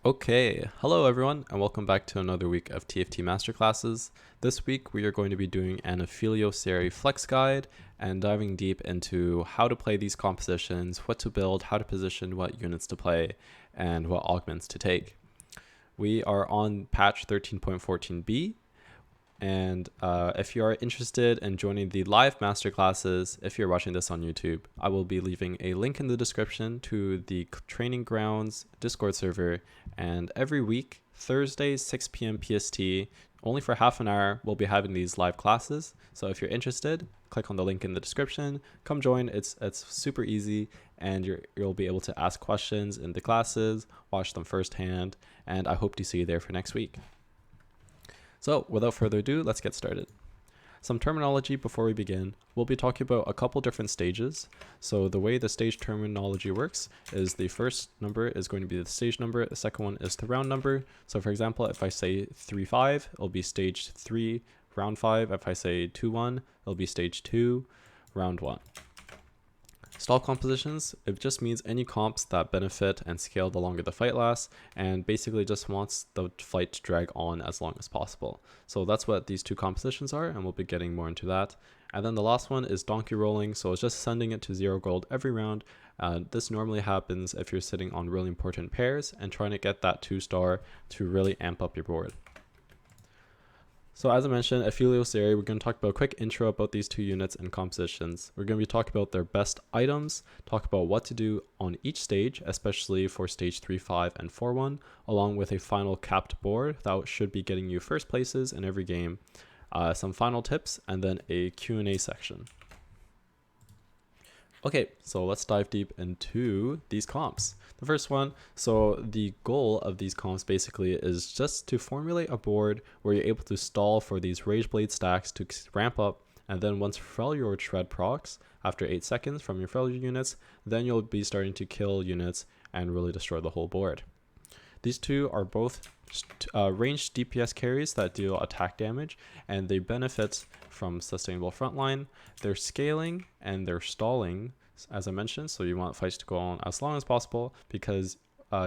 Okay, hello everyone, and welcome back to another week of TFT Masterclasses. This week we are going to be doing an Aphelios and Zeri flex guide and diving deep into how to play these compositions, what to build, how to position, what units to play, and what augments to take. We are on patch 13.14b, and if you are interested in joining the live masterclasses, if you're watching this on YouTube, I will be leaving a link in the description to the Training Grounds Discord server. And every week, Thursday, 6 p.m. PST, only for half an hour, we'll be having these live classes. So if you're interested, click on the link in the description. Come join. It's super easy, and you'll be able to ask questions in the classes, watch them firsthand, and I hope to see you there for next week. So without further ado, let's get started. Some terminology before we begin. We'll be talking about a couple different stages. So the way the stage terminology works is the first number is going to be the stage number, the second one is the round number. So for example, if I say 3-5, it'll be stage 3, round 5. If I say 2-1, it'll be stage 2, round 1. Stall compositions, it just means any comps that benefit and scale the longer the fight lasts, and basically just wants the fight to drag on as long as possible. So that's what these two compositions are, and we'll be getting more into that. And then the last one is donkey rolling, so it's just sending it to 0 gold every round. This normally happens if you're sitting on really important pairs and trying to get that 2-star to really amp up your board. So as I mentioned, Aphelios and Zeri, we're going to talk about a quick intro about these two units and compositions. We're going to be talking about their best items, talk about what to do on each stage, especially for stage 3, 5, and 4-1, along with a final capped board that should be getting you first places in every game, some final tips, and then a Q&A section. Okay, so let's dive deep into these comps. The first one, so the goal of these comps basically is just to formulate a board where you're able to stall for these Rage Blade stacks to ramp up, and then once Failure or Shred procs, after 8 seconds from your Failure units, then you'll be starting to kill units and really destroy the whole board. These two are both ranged DPS carries that deal attack damage, and they benefit from sustainable frontline. They're scaling and they're stalling, as I mentioned, so you want fights to go on as long as possible because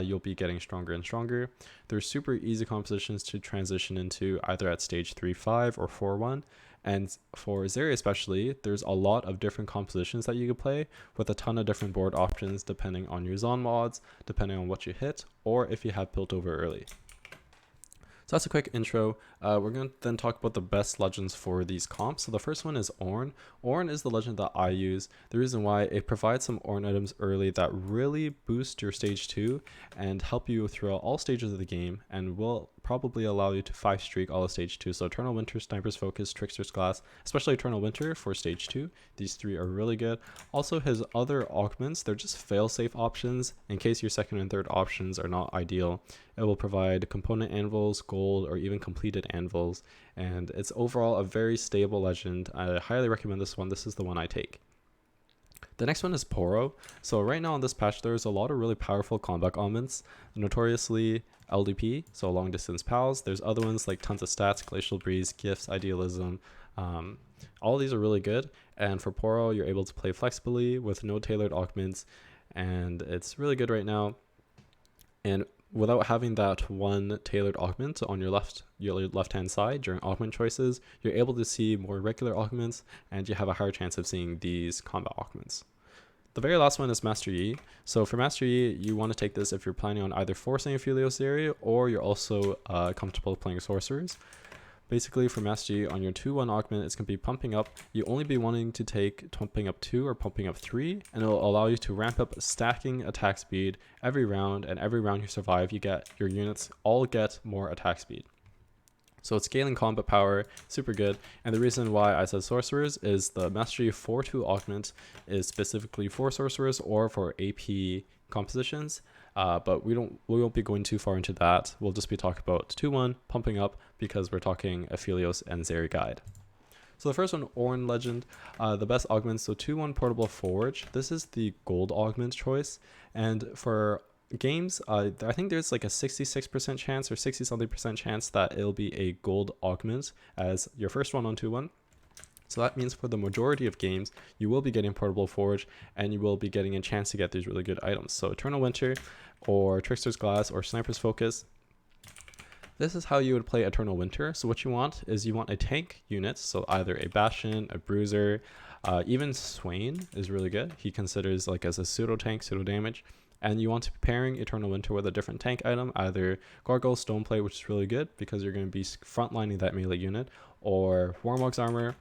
you'll be getting stronger and stronger. They're super easy compositions to transition into either at stage 3, 5, or 4-1. And for Zeri especially, there's a lot of different compositions that you could play with a ton of different board options depending on your zone mods, depending on what you hit, or if you have built over early. So that's a quick intro. We're going to then talk about the best legends for these comps. So the first one is Ornn. Ornn is the legend that I use. The reason why, it provides some Ornn items early that really boost your stage 2 and help you throughout all stages of the game, and will probably allow you to 5-streak all of stage 2. So Eternal Winter, Sniper's Focus, Trickster's Glass, especially Eternal Winter for stage 2. These 3 are really good. Also his other augments, they're just fail-safe options in case your second and third options are not ideal. It will provide component anvils, gold, or even completed anvils, and it's overall a very stable legend. I highly recommend this one. This is the one I take. The next one is Poro. So right now on this patch, there's a lot of really powerful combat augments, notoriously LDP, so long distance pals. There's other ones like tons of stats, Glacial Breeze, Gifts, Idealism. All of these are really good, and for Poro, you're able to play flexibly with no tailored augments, and it's really good right now. And without having that one tailored augment on your left-hand side during augment choices, you're able to see more regular augments, and you have a higher chance of seeing these combat augments. The very last one is Master Yi. So for Master Yi, you want to take this if you're planning on either forcing Aphelios and Zeri, or you're also comfortable playing sorcerers. Basically, for Master Yi, on your 2-1 augment, it's going to be pumping up. You only be wanting to take pumping up 2 or pumping up 3, and it will allow you to ramp up stacking attack speed every round, and every round you survive, your units all get more attack speed. So it's scaling combat power, super good. And the reason why I said sorcerers is the Master Yi 4-2 augment is specifically for sorcerers or for AP compositions. But we won't be going too far into that. We'll just be talking about 2-1 pumping up because we're talking Aphelios and Zeri guide. So the first one, Ornn legend, the best augments. So 2-1 portable forge. This is the gold augment choice, and for games, I think there's like a 66% chance or 60 something% chance that it'll be a gold augment as your first one on 2-1. So that means for the majority of games, you will be getting Portable Forge, and you will be getting a chance to get these really good items. So Eternal Winter, or Trickster's Glass, or Sniper's Focus. This is how you would play Eternal Winter. So what you want is you want a tank unit, so either a Bastion, a Bruiser, even Swain is really good. He considers like as a pseudo tank, pseudo damage. And you want to be pairing Eternal Winter with a different tank item, either Gargoyle Stoneplate, which is really good because you're going to be frontlining that melee unit, or Warmog's Armor.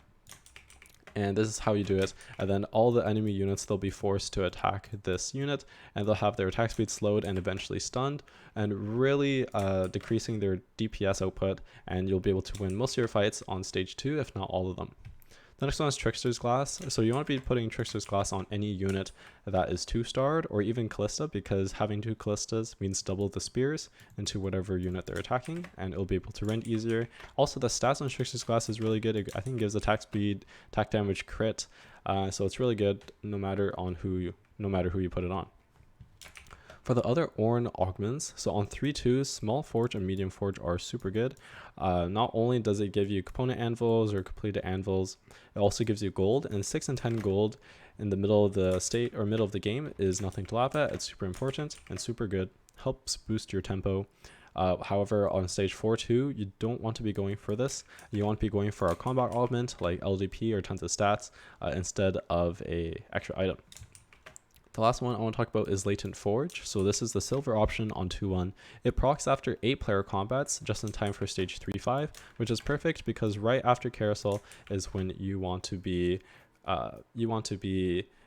And this is how you do it. And then all the enemy units, they'll be forced to attack this unit, and they'll have their attack speed slowed and eventually stunned, and really decreasing their DPS output, and you'll be able to win most of your fights on stage 2, if not all of them. The next one is Trickster's Glass. So you want to be putting Trickster's Glass on any unit that is 2-starred, or even Callista, because having 2 Callistas means double the spears into whatever unit they're attacking, and it'll be able to rend easier. Also, the stats on Trickster's Glass is really good. I think it gives attack speed, attack damage, crit. So it's really good no matter who you put it on. For the other Ornn augments, so on 3-2, Small Forge and Medium Forge are super good. Not only does it give you component anvils or completed anvils, it also gives you gold, and 6 and 10 gold in the middle of the state or middle of the game is nothing to laugh at. It's super important and super good. Helps boost your tempo. However, on stage 4-2, you don't want to be going for this. You want to be going for a combat augment like LDP or tons of stats instead of a extra item. The last one I want to talk about is Latent Forge. So this is the silver option on 2-1. It procs after 8-player combats just in time for stage 3-5, which is perfect because right after Carousel is when you want to be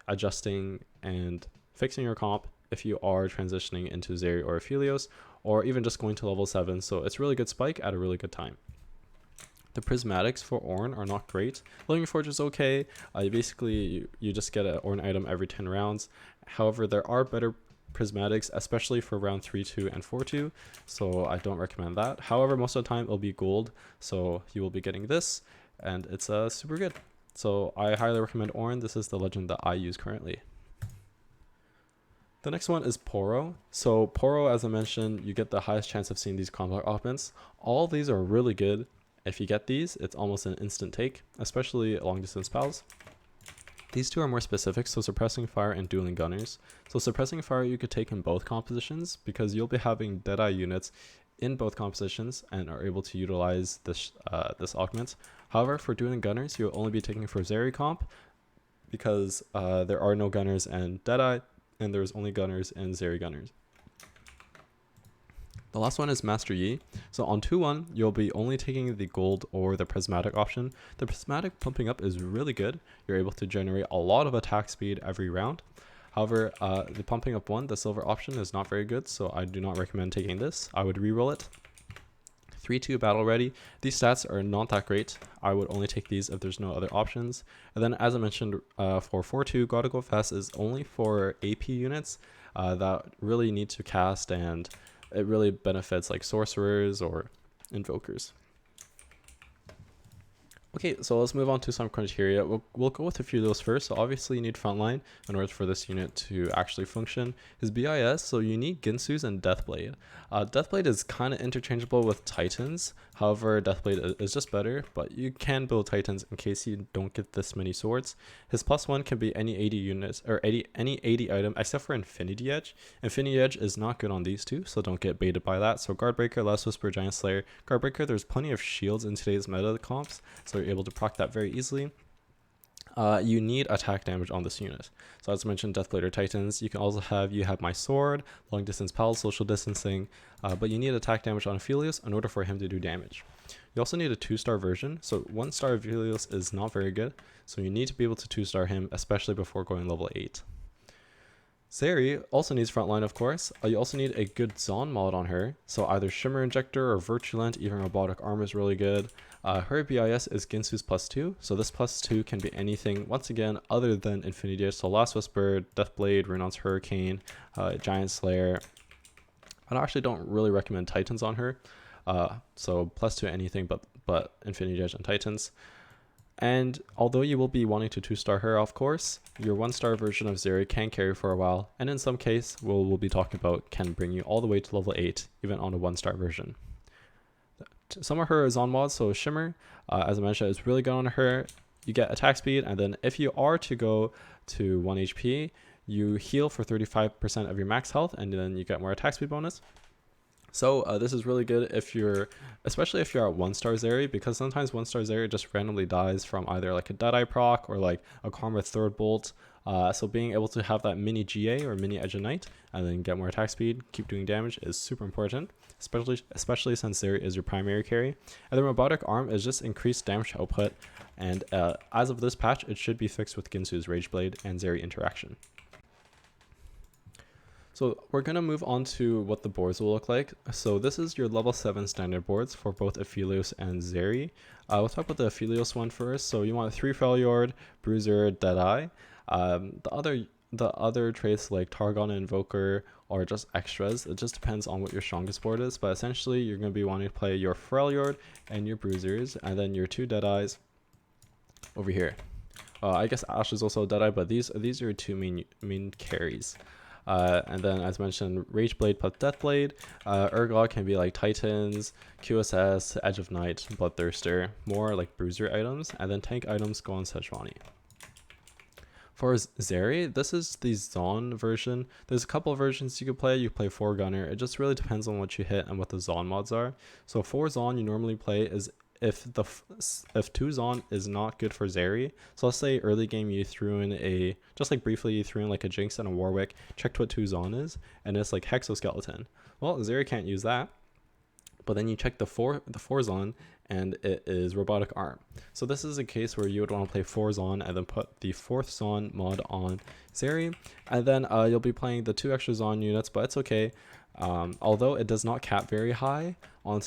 adjusting and fixing your comp if you are transitioning into Zeri or Aphelios, or even just going to level 7. So it's really good spike at a really good time. The prismatics for Ornn are not great. Living Forge is okay. You just get an Ornn item every 10 rounds. However, there are better prismatics, especially for round 3-2 and 4-2, so I don't recommend that. However, most of the time it'll be gold, so you will be getting this, and it's super good. So I highly recommend Ornn. This is the legend that I use currently. The next one is Poro. So Poro, as I mentioned, you get the highest chance of seeing these combat augments. All these are really good. If you get these, it's almost an instant take, especially long distance pals. These two are more specific, so Suppressing Fire and Dueling Gunners. So Suppressing Fire you could take in both compositions because you'll be having Deadeye units in both compositions and are able to utilize this augment. However, for Dueling Gunners, you'll only be taking for Zeri comp because there are no Gunners and Deadeye, and there's only Gunners and Zeri Gunners. The last one is Master Yi. So on 2-1, you'll be only taking the gold or the prismatic option. The prismatic pumping up is really good. You're able to generate a lot of attack speed every round. However, the pumping up one, the silver option, is not very good, so I do not recommend taking this. I would reroll it. 3-2 battle ready. These stats are not that great. I would only take these if there's no other options. And then, as I mentioned, for 4-2, Gotta Go Fast is only for AP units that really need to cast, and it really benefits like sorcerers or invokers. Okay, so let's move on to some criteria. We'll go with a few of those first. So obviously you need frontline in order for this unit to actually function. His BIS, so you need Ginsu's and Deathblade. Deathblade is kind of interchangeable with Titans. However, Deathblade is just better, but you can build Titans in case you don't get this many swords. His +1 can be any 80 units or any 80 item except for Infinity Edge. Infinity Edge is not good on these two, so don't get baited by that. So Guardbreaker, Last Whisper, Giant Slayer. Guardbreaker, there's plenty of shields in today's meta comps, so you're able to proc that very easily. You need attack damage on this unit. So as I mentioned, Deathblade or Titans. You can also have my sword, long distance pals, social distancing, but you need attack damage on Aphelios in order for him to do damage. You also need a 2-star version. So 1-star Aphelios is not very good, so you need to be able to 2-star him, especially before going level 8. Zeri also needs frontline, of course. You also need a good Zon mod on her, so either Shimmer Injector or Virulent, even Robotic Arm is really good. Her BIS is Ginsu's +2, so this +2 can be anything, once again, other than Infinity Edge, so Last Whisper, Deathblade, Renown's Hurricane, Giant Slayer. I actually don't really recommend Titans on her, so +2 anything but Infinity Edge and Titans. And although you will be wanting to 2-star her, of course, your 1-star version of Zeri can carry for a while, and in some case, we'll be talking about, can bring you all the way to level 8, even on a 1-star version. Some of her is on mods, so Shimmer, as I mentioned, is really good on her. you get attack speed, and then if you are to go to 1 HP, you heal for 35% of your max health, and then you get more attack speed bonus. So this is really good if you're, especially if you're at 1-star Zeri, because sometimes 1-star Zeri just randomly dies from either like a Deadeye proc or like a Karma Third Bolt. So being able to have that mini GA or mini Edge of Night and then get more attack speed, keep doing damage is super important, especially since Zeri is your primary carry. And the Robotic Arm is just increased damage output, and as of this patch, it should be fixed with Ginsu's Rage Blade and Zeri interaction. So we're going to move on to what the boards will look like. So this is your level 7 standard boards for both Aphelios and Zeri. We'll talk about the Aphelios one first. So you want 3 Freljord, Bruiser, Deadeye. The other traits like Targon and Invoker are just extras. It just depends on what your strongest board is. But essentially you're going to be wanting to play your Freljord and your Bruisers, and then your 2 Deadeyes over here. I guess Ash is also a Deadeye, but these are your 2 main carries. And then, as mentioned, Rage Blade plus Death Blade. Urgot can be like Titans, QSS, Edge of Night, Bloodthirster, more like Bruiser items, and then tank items go on Sejuani. For Zeri, this is the Zon version. There's a couple of versions you could play. You play 4 Gunner. It just really depends on what you hit and what the Zon mods are. So 4 Zon you normally play is if 2 Zon is not good for Zeri. So let's say early game you threw in just like briefly you threw in like a Jinx and a Warwick, checked what 2 Zon is, and it's like Hexoskeleton. Well, Zeri can't use that. But then you check the 4 Zon, and it is Robotic Arm. So this is a case where you would want to play 4 Zon and then put the 4th Zon mod on Zeri, and then you'll be playing the 2 extra Zon units, but it's okay. Although it does not cap very high on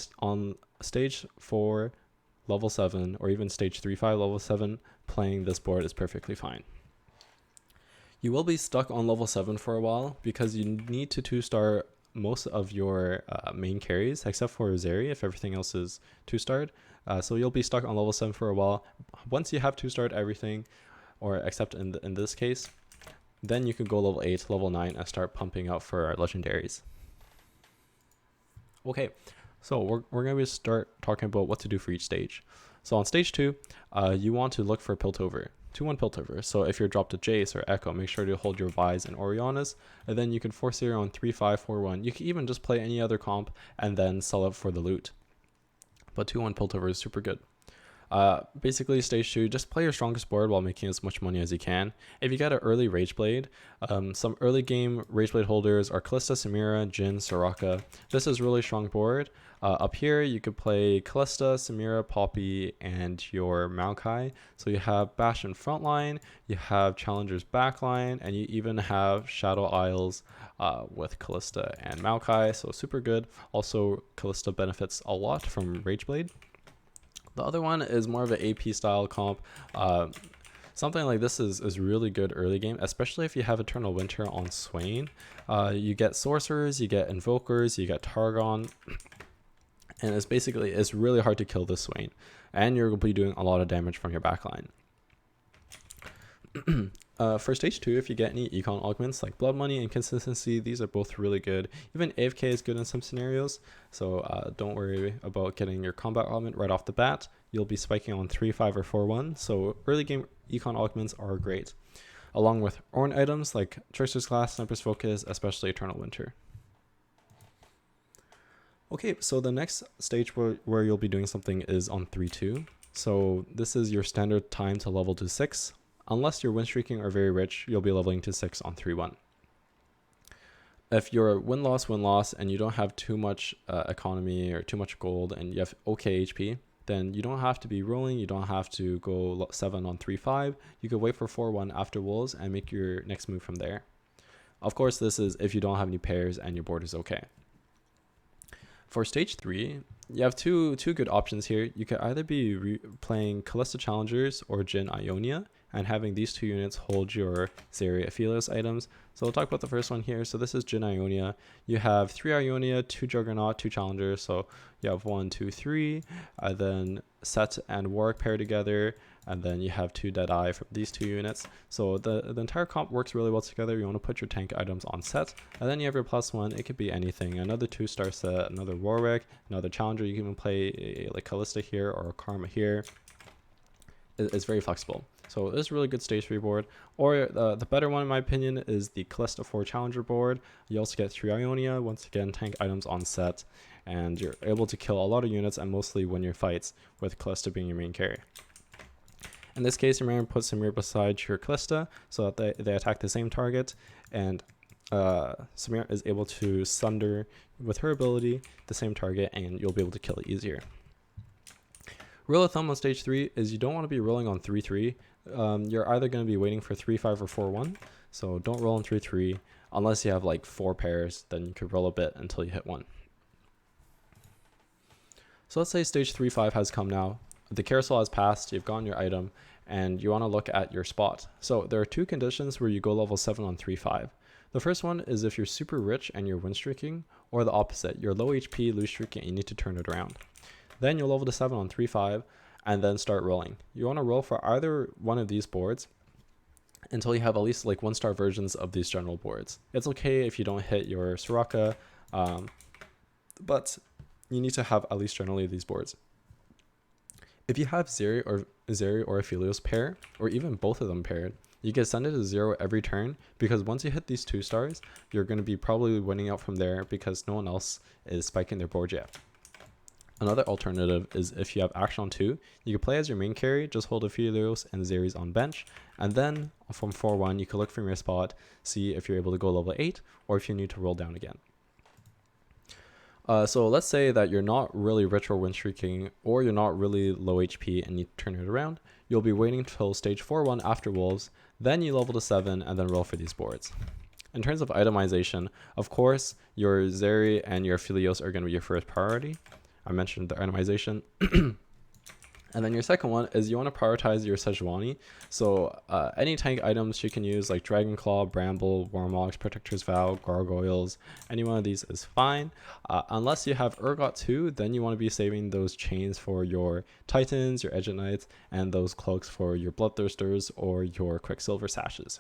stage 4 level 7 or even stage 3-5 level 7, playing this board is perfectly fine. You will be stuck on level 7 for a while because you need to 2-star most of your main carries except for Zeri if everything else is 2-starred. So you'll be stuck on level 7 for a while. Once you have 2-starred everything, or except in this case, then you can go level 8, level 9 and start pumping out for legendaries. Okay, so we're going to start talking about what to do for each stage. So on stage 2, you want to look for Piltover, 2-1 Piltover. So if you're dropped a Jace or Echo, make sure to hold your Vise and Oriannas, and then you can force Zeri on 3-5, 4-1. You can even just play any other comp and then sell it for the loot. But 2-1 Piltover is super good. Basically stage 2, just play your strongest board while making as much money as you can. If you get an early Rage Blade, some early game Rage Blade holders are Kalista, Samira, Jhin, Soraka. This is really strong board. Up here you could play Kalista, Samira, Poppy, and your Maokai. So you have Bastion frontline, you have Challenger's backline, and you even have Shadow Isles with Kalista and Maokai, so super good. Also, Kalista benefits a lot from Rage Blade. The other one is more of an AP style comp. Something like this is really good early game, especially if you have Eternal Winter on Swain. You get Sorcerers, you get Invokers, you get Targon, and it's really hard to kill this Swain, and you're going to be doing a lot of damage from your backline. For stage 2, if you get any econ augments like Blood Money and Consistency, these are both really good. Even AFK is good in some scenarios, so don't worry about getting your combat augment right off the bat. You'll be spiking on 3-5 or 4-1, so early game econ augments are great, along with Ornn items like Trickster's Class, Sniper's Focus, especially Eternal Winter. Okay, so the next stage where you'll be doing something is on 3-2. So this is your standard time to level to 6. Unless you're win streaking or very rich, you'll be leveling to 6 on 3-1. If you're win-loss, and you don't have too much economy or too much gold and you have okay HP, then you don't have to be rolling, you don't have to go 7 on 3-5. You could wait for 4-1 after Wolves and make your next move from there. Of course, this is if you don't have any pairs and your board is okay. For stage 3, you have two good options here. You could either be playing Kalista Challengers or Jhin Ionia, and having these 2 units hold your Zeri Aphelios items. So we'll talk about the first one here. So this is Jhin Ionia. You have 3 Ionia, 2 Juggernaut, 2 Challengers. So you have 1, 2, 3. Then Set and Warwick pair together. And then you have 2 Deadeye from these 2 units. So the entire comp works really well together. You want to put your tank items on Set. And then you have your +1. It could be anything. Another 2-star Set, another Warwick, another Challenger. You can even play like Kalista here or Karma here. is very flexible. So this is a really good stage 3 board. Or the better one in my opinion is the Callista 4 Challenger board. You also get 3 Ionia, once again tank items on set, and you're able to kill a lot of units and mostly win your fights with Callista being your main carry. In this case, remember to put Samir beside your Callista so that they attack the same target, and Samir is able to sunder with her ability the same target, and you'll be able to kill it easier. Rule of thumb on stage 3 is you don't want to be rolling on 3-3. You're either going to be waiting for 3-5 or 4-1, so don't roll on 3-3 unless you have like 4 pairs. Then you could roll a bit until you hit 1. So let's say stage 3-5 has come now. The carousel has passed, you've gotten your item, and you want to look at your spot. So there are 2 conditions where you go level 7 on 3-5. The first one is if you're super rich and you're win streaking, or the opposite, you're low HP, lose streaking, and you need to turn it around. Then you'll level to 7 on 3-5 and then start rolling. You want to roll for either one of these boards until you have at least like 1-star versions of these general boards. It's okay if you don't hit your Soraka, but you need to have at least generally these boards. If you have Zeri or Aphelios pair, or even both of them paired, you can send it to 0 every turn, because once you hit these 2 stars, you're going to be probably winning out from there because no one else is spiking their board yet. Another alternative is if you have action on 2, you can play as your main carry, just hold Aphelios and Zeri's on bench, and then from 4-1 you can look from your spot, see if you're able to go level 8 or if you need to roll down again. So let's say that you're not really rich or win streaking, or you're not really low HP and you turn it around. You'll be waiting till stage 4-1 after Wolves, then you level to 7 and then roll for these boards. In terms of itemization, of course, your Zeri and your Aphelios are going to be your first priority. I mentioned the itemization. And then your second one is you want to prioritize your Sejuani. So any tank items you can use, like Dragon Claw, Bramble, Warmogs, Protector's Vow, Gargoyles, any one of these is fine. Unless you have Urgot 2, then you want to be saving those chains for your Titans, your Edge Knights, and those cloaks for your Bloodthirsters or your Quicksilver Sashes.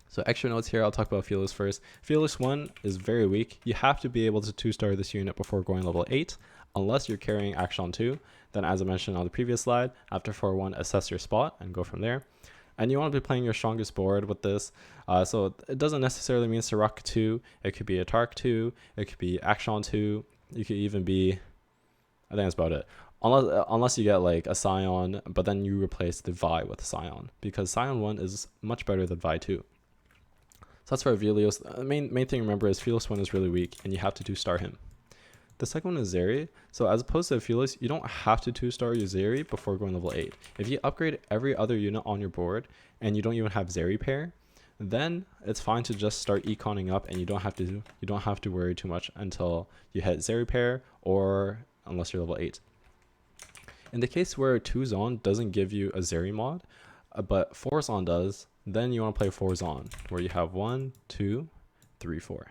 So extra notes here, I'll talk about Aphelios first. Aphelios 1 is very weak. You have to be able to 2-star this unit before going level 8, unless you're carrying Action 2. Then as I mentioned on the previous slide, after 4-1, assess your spot and go from there. And you want to be playing your strongest board with this. So it doesn't necessarily mean Soraka 2. It could be a Tark 2. It could be Action 2. You could even be, I think that's about it. Unless you get like a Scion, but then you replace the Vi with a Scion, because Scion 1 is much better than Vi 2. So that's for Aphelios. The main thing to remember is Aphelios 1 is really weak, and you have to 2-star him. The second one is Zeri. So as opposed to Aphelios, you don't have to 2-star your Zeri before going level 8. If you upgrade every other unit on your board, and you don't even have Zeri pair, then it's fine to just start econing up, and you don't have to worry too much until you hit Zeri pair, or unless you're level 8. In the case where 2-Zon doesn't give you a Zeri mod, but 4-Zon does, then you want to play 4-Zon, where you have 1, 2, 3, 4.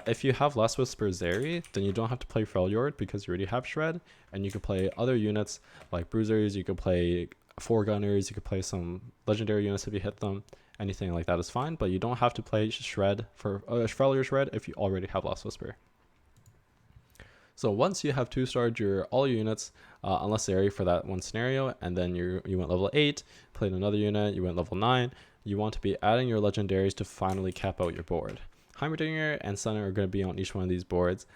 If you have Last Whisper Zeri, then you don't have to play Freljord because you already have Shred, and you can play other units like Bruisers, you could play 4-Gunners, you could play some legendary units if you hit them, anything like that is fine, but you don't have to play Shred for Freljord Shred if you already have Last Whisper. So once you have 2-starred all your units, unless Zeri for that one scenario, and then you went level 8, played another unit, you went level 9, you want to be adding your legendaries to finally cap out your board. Heimerdinger and Senna are going to be on each one of these boards.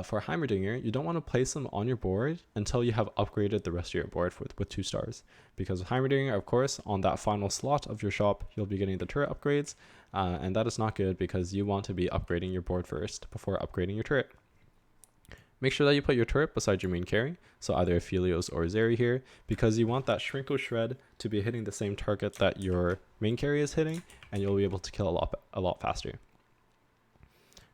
For Heimerdinger, you don't want to place them on your board until you have upgraded the rest of your board with 2 stars. Because with Heimerdinger, of course, on that final slot of your shop, you'll be getting the turret upgrades, and that is not good because you want to be upgrading your board first before upgrading your turret. Make sure that you put your turret beside your main carry, so either Aphelios or Zeri here, because you want that Shrinkle Shred to be hitting the same target that your main carry is hitting, and you'll be able to kill a lot faster.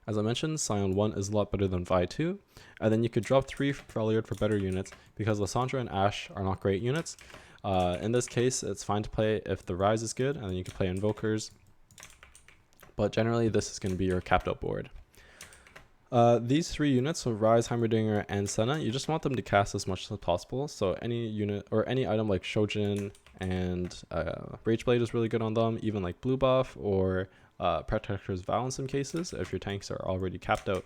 As I mentioned, Scion 1 is a lot better than Vi 2, and then you could drop 3 Freljord for better units, because Lysandra and Ashe are not great units. In this case, it's fine to play if the Rise is good, and then you can play Invokers, but generally this is going to be your capped out board. These 3 units, so Rise, Heimerdinger, and Senna, you just want them to cast as much as possible. So any unit or any item like Shojin and Rageblade is really good on them, even like Blue Buff or Protector's Vow in some cases, if your tanks are already capped out.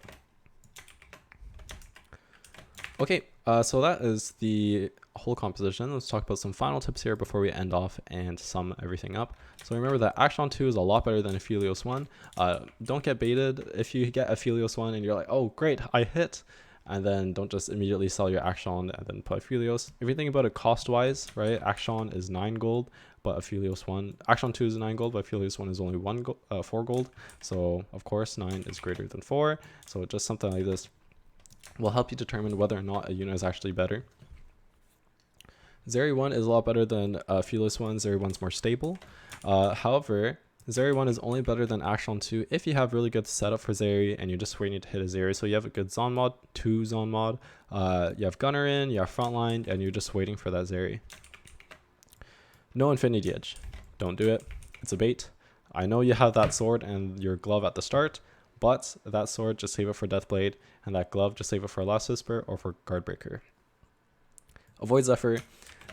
Okay, so that is whole composition, let's talk about some final tips here before we end off and sum everything up. So remember that Action 2 is a lot better than Aphelios 1. Don't get baited if you get Aphelios 1 and you're like, oh great, I hit, and then don't just immediately sell your Action and then put Aphelios. If you think about it cost-wise, right, Action is 9 gold, but Action 2 is 9 gold, but Aphelios 1 is only 4 gold. So of course 9 is greater than 4. So just something like this will help you determine whether or not a unit is actually better. Zeri 1 is a lot better than Aphelios 1. Zeri 1 is more stable. However, Zeri 1 is only better than Action 2 if you have really good setup for Zeri and you're just waiting to hit a Zeri. So you have a good Zon mod, 2 Zon mod, you have Gunner in, you have Frontline, and you're just waiting for that Zeri. No Infinity Edge. Don't do it. It's a bait. I know you have that sword and your glove at the start, but that sword, just save it for Deathblade, and that glove, just save it for Last Whisper or for Guardbreaker. Avoid Zephyr.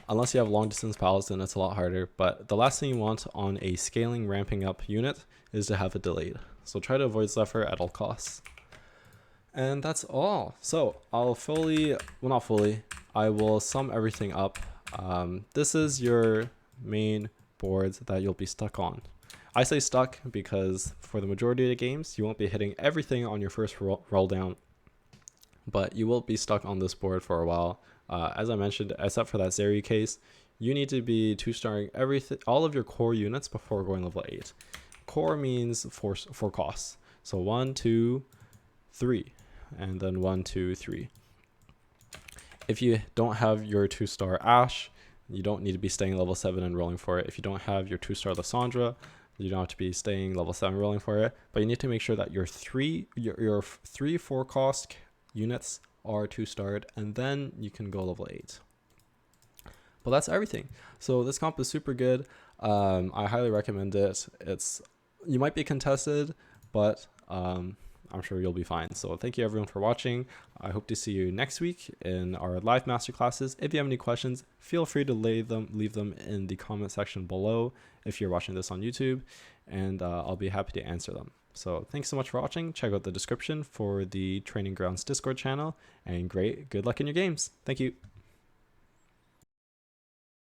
Unless you have long distance pals, then it's a lot harder, but the last thing you want on a scaling ramping up unit is to have it delayed. So try to avoid Zephyr at all costs. And that's all. So I will sum everything up. This is your main boards that you'll be stuck on. I say stuck because for the majority of the games, you won't be hitting everything on your first roll down, but you will be stuck on this board for a while. As I mentioned, except for that Zeri case, you need to be 2-starring all of your core units before going level 8. Core means four costs. So 1, 2, 3, and then 1, 2, 3. If you don't have your 2-star Ashe, you don't need to be staying level 7 and rolling for it. If you don't have your 2-star Lysandra, you don't have to be staying level 7 rolling for it. But you need to make sure that your 3 4-cost units are 2-starred, and then you can go level 8. But that's everything. So this comp is super good. I highly recommend it. You might be contested, but I'm sure you'll be fine. So thank you everyone for watching. I hope to see you next week in our live masterclasses. If you have any questions, feel free to leave them in the comment section below if you're watching this on YouTube, and I'll be happy to answer them. So thanks so much for watching. Check out the description for the Training Grounds Discord channel, and good luck in your games. Thank you.